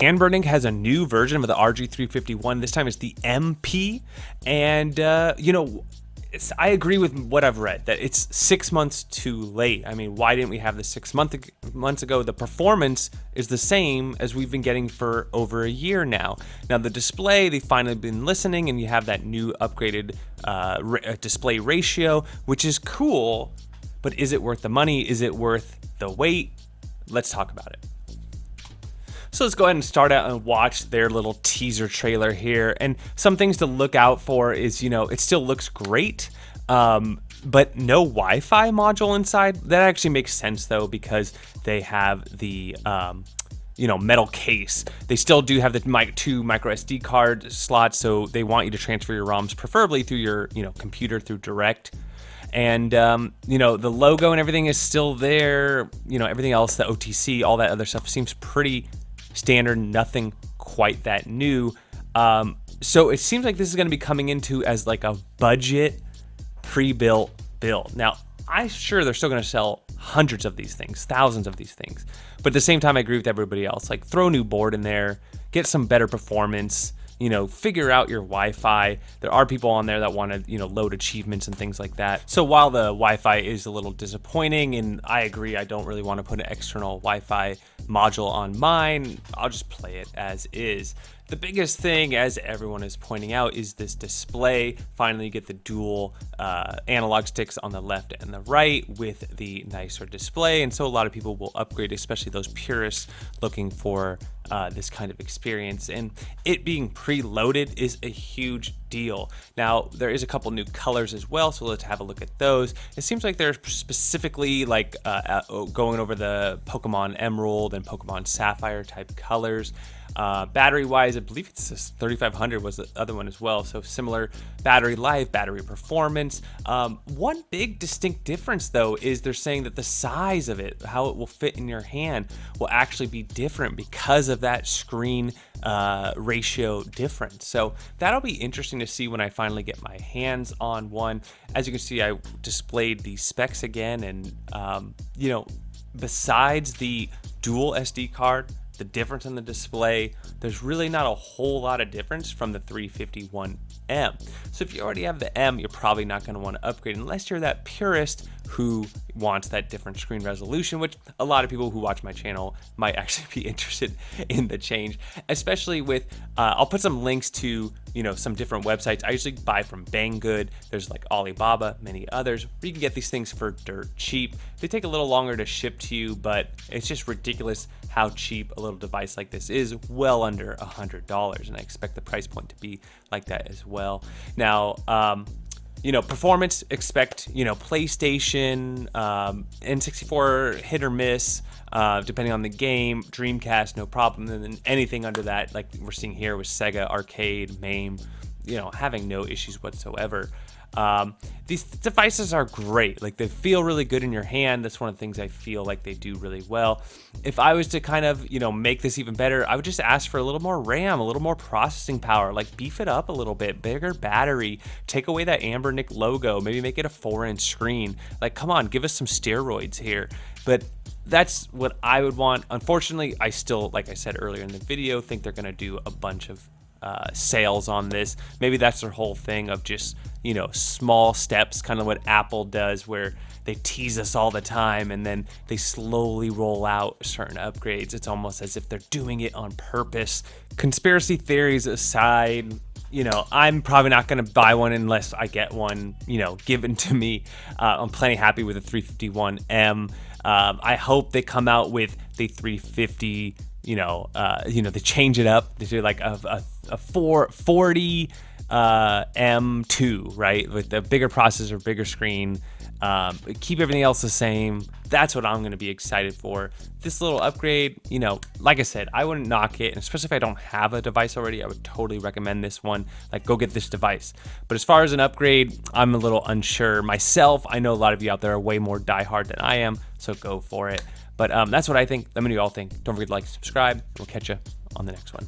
Anbernic has a new version of the RG351. This time it's the MP. And, I agree with what I've read, that it's 6 months too late. I mean, why didn't we have this 6 months ago? The performance is the same as we've been getting for over a year now. Now, the display, they've finally been listening, and you have that new upgraded display ratio, which is cool, but is it worth the money? Is it worth the wait? Let's talk about it. So let's go ahead and start out and watch their little teaser trailer here. And some things to look out for is, it still looks great, but no Wi-Fi module inside. That actually makes sense though, because they have the, metal case. They still do have the two micro SD card slots, so they want you to transfer your ROMs preferably through your, computer through Direct. And, the logo and everything is still there. Everything else, the OTC, all that other stuff seems pretty standard, nothing quite that new. So it seems like this is going to be coming into as like a budget pre-built build. Now, I'm sure they're still going to sell hundreds of these things, thousands of these things. But at the same time, I agree with everybody else. Like, throw a new board in there, get some better performance, figure out your Wi-Fi. There are people on there that want to, load achievements and things like that. So while the Wi-Fi is a little disappointing, and I agree, I don't really want to put an external Wi-Fi module on mine, I'll just play it as is. The biggest thing, as everyone is pointing out, is this display. Finally, you get the dual analog sticks on the left and the right with the nicer display. And so a lot of people will upgrade, especially those purists looking for this kind of experience. And it being preloaded is a huge deal. Now, there is a couple new colors as well, so let's have a look at those. It seems like they're specifically like going over the Pokemon Emerald and Pokemon Sapphire type colors. Battery wise, I believe it's this 3500 was the other one as well, so similar battery life, battery performance. One big distinct difference though is they're saying that the size of it, how it will fit in your hand, will actually be different because of that screen ratio difference. So that'll be interesting to see when I finally get my hands on one. As you can see, I displayed the specs again, and besides the dual SD card, the difference in the display, there's really not a whole lot of difference from the 351M. So if you already have the M, you're probably not going to want to upgrade unless you're that purist who wants that different screen resolution, which a lot of people who watch my channel might actually be interested in the change, especially with, I'll put some links to, some different websites. I usually buy from Banggood. There's like Alibaba, many others, where you can get these things for dirt cheap. They take a little longer to ship to you, but it's just ridiculous how cheap a little device like this is, well under $100. And I expect the price point to be like that as well. Now, performance, expect, PlayStation, N64 hit or miss, depending on the game. Dreamcast, no problem. And then anything under that, like we're seeing here with Sega, Arcade, MAME, having no issues whatsoever. These devices are great. Like, they feel really good in your hand. That's one of the things I feel like they do really well. If I was to kind of, make this even better, I would just ask for a little more RAM, a little more processing power, like beef it up a little bit, bigger battery, take away that Anbernic logo, maybe make it a 4-inch screen. Like, come on, give us some steroids here. But that's what I would want. Unfortunately, I still, like I said earlier in the video, think they're going to do a bunch of sales on this. Maybe that's their whole thing of just, small steps, kind of what Apple does, where they tease us all the time and then they slowly roll out certain upgrades. It's almost as if they're doing it on purpose. Conspiracy theories aside, I'm probably not going to buy one unless I get one, given to me. I'm plenty happy with the 351M. I hope they come out with the 350. They change it up. They do like a 440 M2, right? With the bigger processor, bigger screen. Keep everything else the same. That's what I'm going to be excited for. This little upgrade, like I said, I wouldn't knock it, and especially if I don't have a device already, I would totally recommend this one. Like, go get this device. But as far as an upgrade, I'm a little unsure myself. I know a lot of you out there are way more diehard than I am, so go for it. But that's what I think. Let me know what you all think. Don't forget to like and subscribe. We'll catch you on the next one.